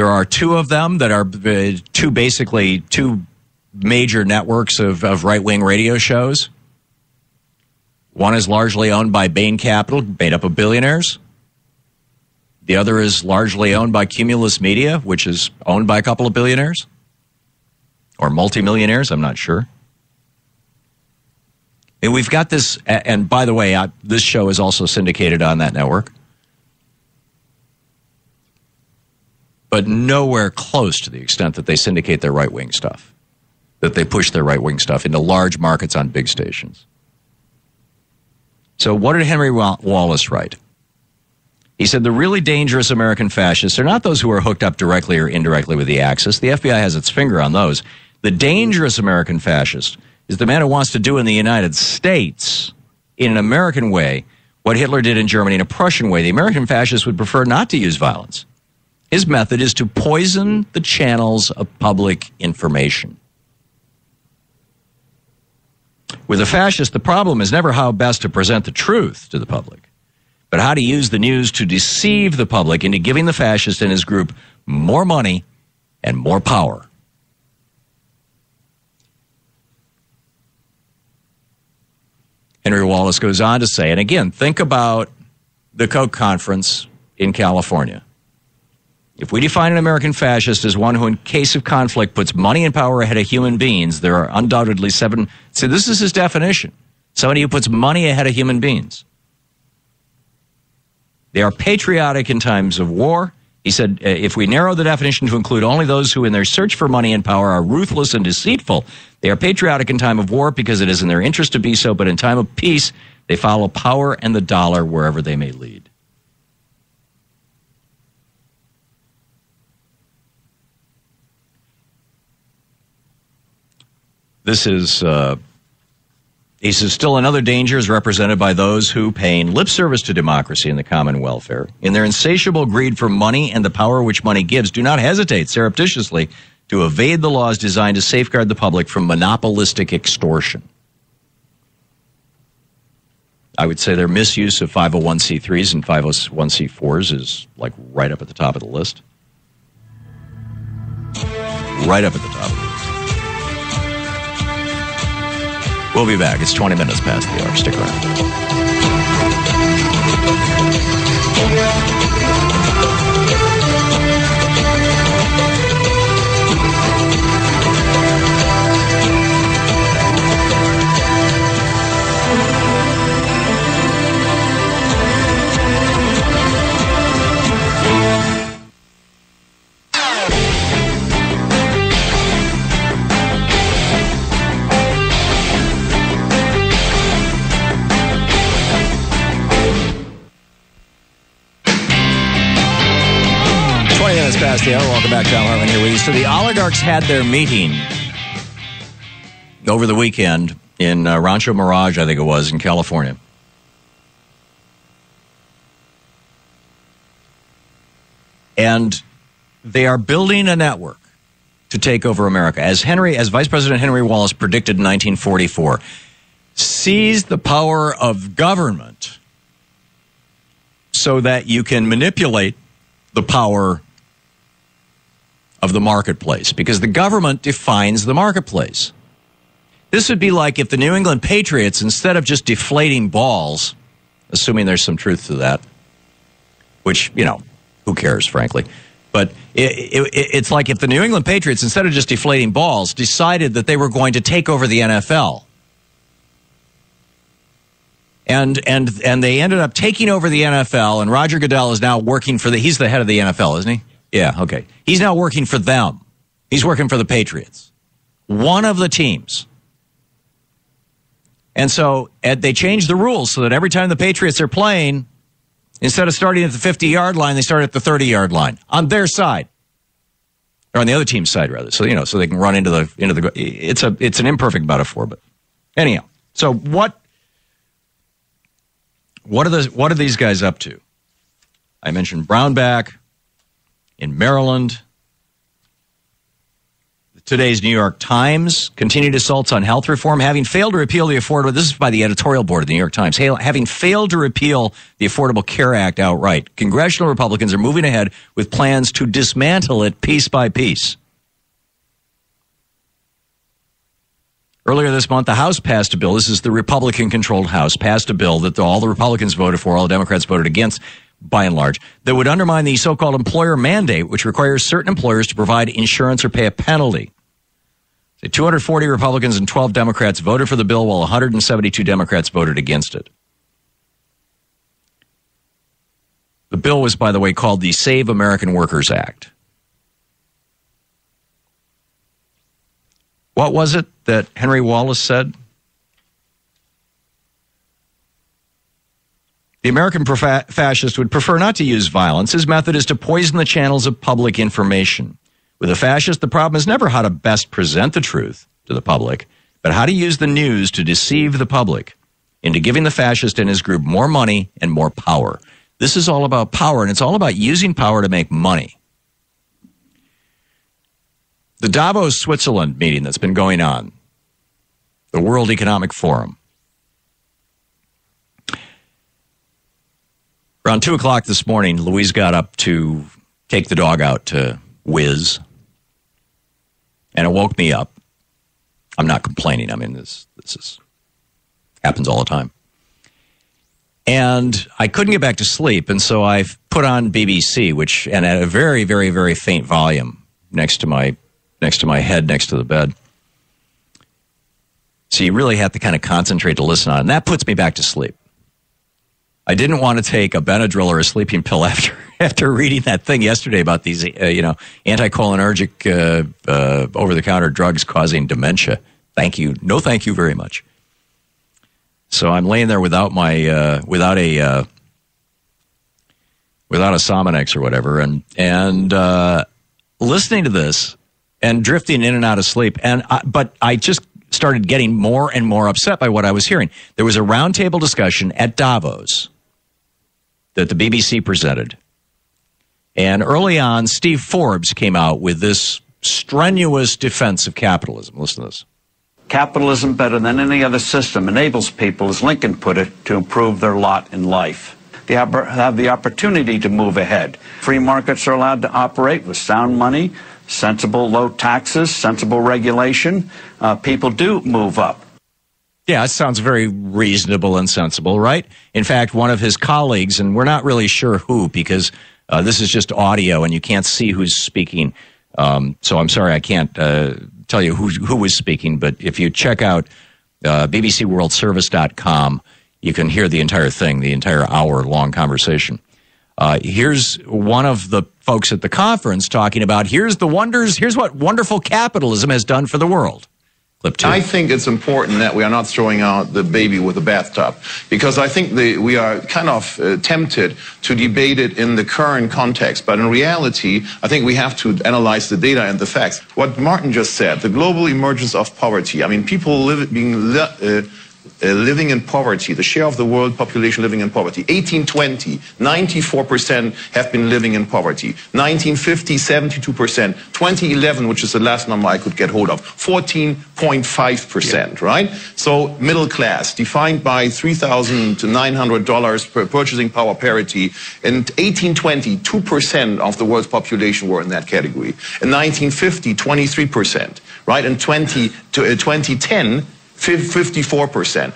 There are two of them that are two major networks of right-wing radio shows. One is largely owned by Bain Capital, made up of billionaires. The other is largely owned by Cumulus Media, which is owned by a couple of billionaires. Or multimillionaires, I'm not sure. And we've got this, and by the way, this show is also syndicated on that network. But nowhere close to the extent that they syndicate their right-wing stuff, that they push their right-wing stuff into large markets on big stations. So what did Henry Wallace write? He said, the really dangerous American fascists are not those who are hooked up directly or indirectly with the Axis. The FBI has its finger on those. The dangerous American fascist is the man who wants to do in the United States, in an American way, what Hitler did in Germany in a Prussian way. The American fascist would prefer not to use violence. His method is to poison the channels of public information. With a fascist, the problem is never how best to present the truth to the public, but how to use the news to deceive the public into giving the fascist and his group more money and more power. Henry Wallace goes on to say, and again, think about the Koch conference in California. If we define an American fascist as one who, in case of conflict, puts money and power ahead of human beings, there are undoubtedly seven. So this is his definition. Somebody who puts money ahead of human beings. They are patriotic in times of war. He said, if we narrow the definition to include only those who in their search for money and power are ruthless and deceitful, they are patriotic in time of war because it is in their interest to be so, but in time of peace, they follow power and the dollar wherever they may lead. This is, he says, still another danger is represented by those who, paying lip service to democracy and the common welfare, in their insatiable greed for money and the power which money gives, do not hesitate surreptitiously to evade the laws designed to safeguard the public from monopolistic extortion. I would say their misuse of 501c3s and 501c4s is like right up at the top of the list. Right up at the top of the list. We'll be back. It's 20 minutes past the hour. Stick around. Past the hour. Welcome back. Tom Hartman here with you. So the oligarchs had their meeting over the weekend in Rancho Mirage, I think it was, in California. And they are building a network to take over America. As Vice President Henry Wallace predicted in 1944, seize the power of government so that you can manipulate the power of the marketplace, because the government defines the marketplace. This would be like if the New England Patriots, instead of just deflating balls, assuming there's some truth to that, which, you know, who cares, frankly, but it's like if the New England Patriots, instead of just deflating balls, decided that they were going to take over the NFL. And they ended up taking over the NFL, and Roger Goodell is now working for he's the head of the NFL, isn't he? Yeah, okay. He's now working for them. He's working for the Patriots. One of the teams. And so they changed the rules so that every time the Patriots are playing, instead of starting at the 50-yard line, they start at the 30-yard line on their side. Or on the other team's side, rather. So, you know, so they can run into the it's an imperfect metaphor, but anyhow. So what are these guys up to? I mentioned Brownback in Maryland. today's New York Times. Continued assaults on health reform. Having failed to repeal the Affordable... This is by the editorial board of the New York Times. Having failed to repeal the Affordable Care Act outright, congressional Republicans are moving ahead with plans to dismantle it piece by piece. Earlier this month, the House passed a bill. This is the Republican-controlled House, passed a bill that all the Republicans voted for, all the Democrats voted against, by and large, that would undermine the so-called employer mandate, which requires certain employers to provide insurance or pay a penalty. 240 Republicans and 12 Democrats voted for the bill, while 172 Democrats voted against it. The bill was, by the way, called the Save American Workers Act. What was it that Henry Wallace said? The American fascist would prefer not to use violence. His method is to poison the channels of public information. With a fascist, the problem is never how to best present the truth to the public, but how to use the news to deceive the public into giving the fascist and his group more money and more power. This is all about power, and it's all about using power to make money. The Davos, Switzerland meeting that's been going on, the World Economic Forum. Around 2 o'clock this morning, Louise got up to take the dog out to whiz, and it woke me up. I'm not complaining. I mean, this happens all the time. And I couldn't get back to sleep, and so I put on BBC, and at a very, very, very faint volume next to my head, next to the bed. So you really have to kind of concentrate to listen on it. And that puts me back to sleep. I didn't want to take a Benadryl or a sleeping pill after reading that thing yesterday about these, anticholinergic, over-the-counter drugs causing dementia. Thank you. No, thank you very much. So I'm laying there without a Sominex or whatever, and listening to this and drifting in and out of sleep. But I just started getting more and more upset by what I was hearing. There was a roundtable discussion at Davos that the BBC presented. And early on, Steve Forbes came out with this strenuous defense of capitalism. Listen to this. Capitalism, better than any other system, enables people, as Lincoln put it, to improve their lot in life. They have the opportunity to move ahead. Free markets are allowed to operate with sound money, sensible low taxes, sensible regulation. People do move up. Yeah, it sounds very reasonable and sensible, right? In fact, one of his colleagues, and we're not really sure who, because this is just audio and you can't see who's speaking. So I'm sorry, I can't tell you who was speaking, but if you check out bbcworldservice.com, you can hear the entire thing, the entire hour-long conversation. Here's one of the folks at the conference talking about, here's what wonderful capitalism has done for the world. Clip 2. I think it's important that we are not throwing out the baby with the bathtub, because I think we are kind of tempted to debate it in the current context. But in reality, I think we have to analyze the data and the facts. What Martin just said, the global emergence of poverty. I mean, people living in poverty, the share of the world population living in poverty. 1820, 94% have been living in poverty. 1950, 72%. 2011, which is the last number I could get hold of, 14.5%, right? So middle class, defined by $3,900 per purchasing power parity. In 1820, 2% of the world's population were in that category. In 1950, 23%, right? In 2010, 54%.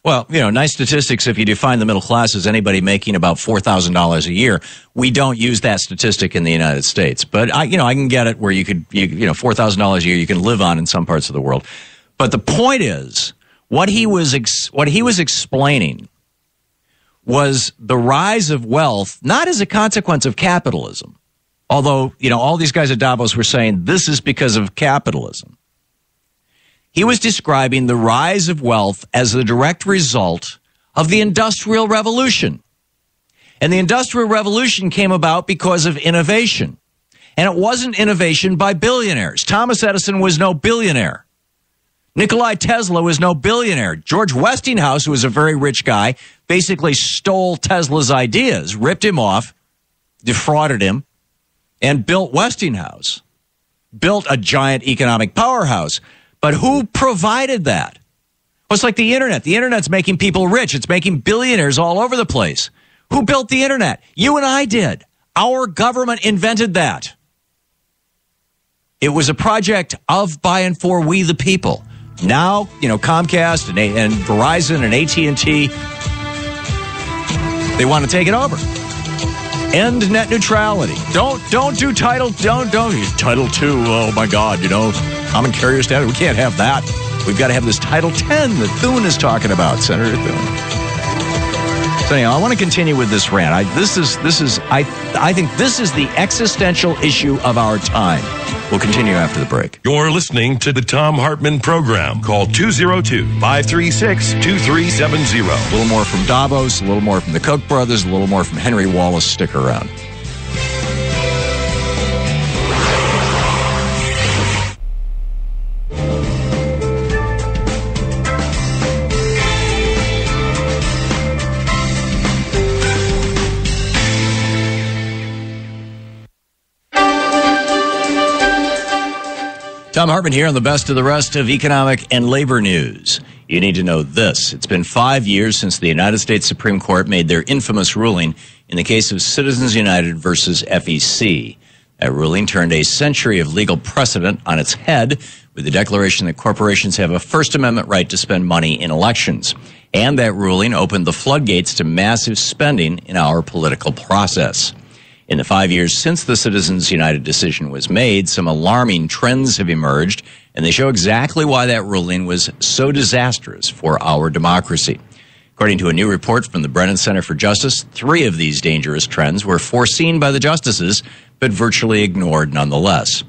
Well, nice statistics if you define the middle class as anybody making about $4,000 a year. We don't use that statistic in the United States. But I can get it where you could, $4,000 a year you can live on in some parts of the world. But the point is, what he was explaining was the rise of wealth, not as a consequence of capitalism. Although, all these guys at Davos were saying this is because of capitalism. He was describing the rise of wealth as the direct result of the Industrial Revolution. And the Industrial Revolution came about because of innovation. And it wasn't innovation by billionaires. Thomas Edison was no billionaire. Nikola Tesla was no billionaire. George Westinghouse, who was a very rich guy, basically stole Tesla's ideas, ripped him off, defrauded him, and built Westinghouse. built a giant economic powerhouse. But who provided that? Well, it's like the internet. The internet's making people rich. It's making billionaires all over the place. Who built the internet? You and I did. Our government invented that. It was a project of, by, and for we the people. Now, Comcast and Verizon and AT&T, they want to take it over. End net neutrality. Don't do Title. Don't Title II. Oh my God! Common carrier standard. We can't have that. We've got to have this Title X that Thune is talking about, Senator Thune. So anyhow, I want to continue with this rant. I think this is the existential issue of our time. We'll continue after the break. You're listening to the Thom Hartmann Program. Call 202-536-2370. A little more from Davos, a little more from the Koch brothers, a little more from Henry Wallace. Stick around. Thom Hartmann here on the best of the rest of economic and labor news. You need to know this. It's been 5 years since the United States Supreme Court made their infamous ruling in the case of Citizens United versus FEC. That ruling turned a century of legal precedent on its head with the declaration that corporations have a First Amendment right to spend money in elections. And that ruling opened the floodgates to massive spending in our political process. In the 5 years since the Citizens United decision was made, some alarming trends have emerged, and they show exactly why that ruling was so disastrous for our democracy. According to a new report from the Brennan Center for Justice, 3 of these dangerous trends were foreseen by the justices, but virtually ignored nonetheless.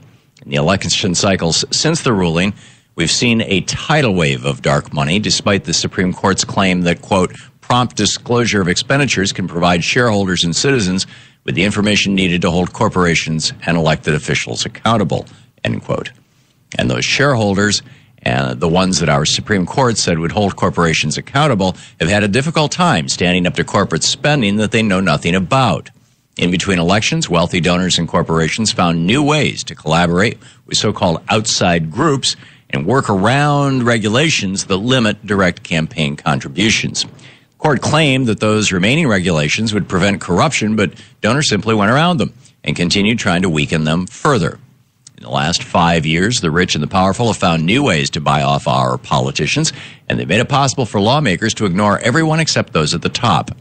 In the election cycles since the ruling, we've seen a tidal wave of dark money, despite the Supreme Court's claim that, quote, prompt disclosure of expenditures can provide shareholders and citizens with the information needed to hold corporations and elected officials accountable, end quote. And those shareholders, and the ones that our Supreme Court said would hold corporations accountable, have had a difficult time standing up to corporate spending that they know nothing about. In between elections, wealthy donors and corporations found new ways to collaborate with so-called outside groups and work around regulations that limit direct campaign contributions. Court claimed that those remaining regulations would prevent corruption, but donors simply went around them and continued trying to weaken them further. In the last 5 years, the rich and the powerful have found new ways to buy off our politicians, and they've made it possible for lawmakers to ignore everyone except those at the top.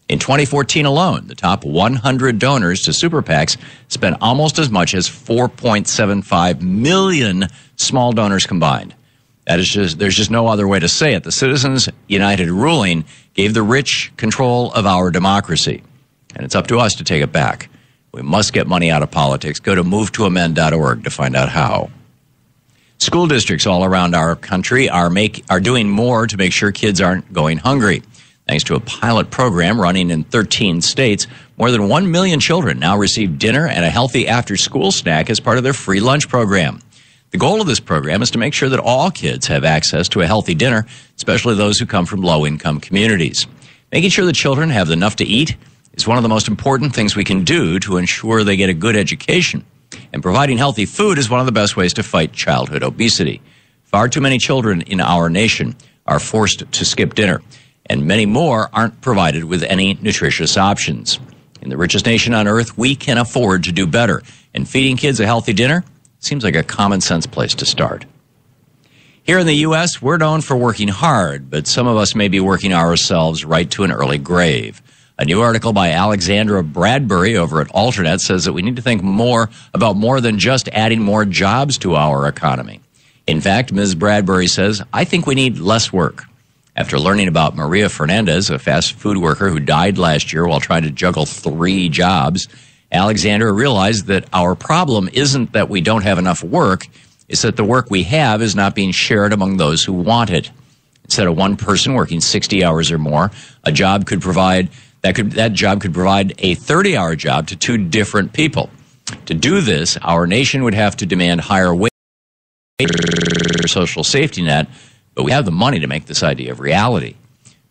In 2014 alone, the top 100 donors to super PACs spent almost as much as 4.75 million small donors combined. There's just no other way to say it. The Citizens United ruling gave the rich control of our democracy, and it's up to us to take it back. We must get money out of politics. Go to movetoamend.org to find out how. School districts all around our country are doing more to make sure kids aren't going hungry. Thanks to a pilot program running in 13 states, more than 1 million children now receive dinner and a healthy after-school snack as part of their free lunch program. The goal of this program is to make sure that all kids have access to a healthy dinner, especially those who come from low-income communities. Making sure the children have enough to eat is one of the most important things we can do to ensure they get a good education. And providing healthy food is one of the best ways to fight childhood obesity. Far too many children in our nation are forced to skip dinner, and many more aren't provided with any nutritious options. In the richest nation on earth, we can afford to do better, and feeding kids a healthy dinner seems like a common sense place to start. Here in the U.S., we're known for working hard, but some of us may be working ourselves right to an early grave. A new article by Alexandra Bradbury over at Alternet says that we need to think more about more than just adding more jobs to our economy. In fact, Ms. Bradbury says, I think we need less work. After learning about Maria Fernandez, a fast food worker who died last year while trying to juggle 3 jobs, Alexandra realized that our problem isn't that we don't have enough work, it's that the work we have is not being shared among those who want it. Instead of one person working 60 hours or more, that job could provide a 30-hour job to 2 different people. To do this, our nation would have to demand higher wages for social safety net, but we have the money to make this idea a reality.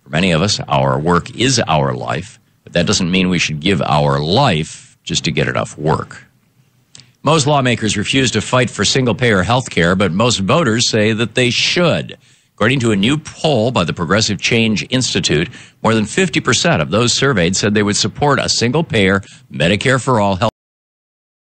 For many of us, our work is our life, but that doesn't mean we should give our life just to get enough work. Most lawmakers refuse to fight for single-payer health care, but most voters say that they should. According to a new poll by the Progressive Change Institute, more than 50% of those surveyed said they would support a single-payer Medicare for all health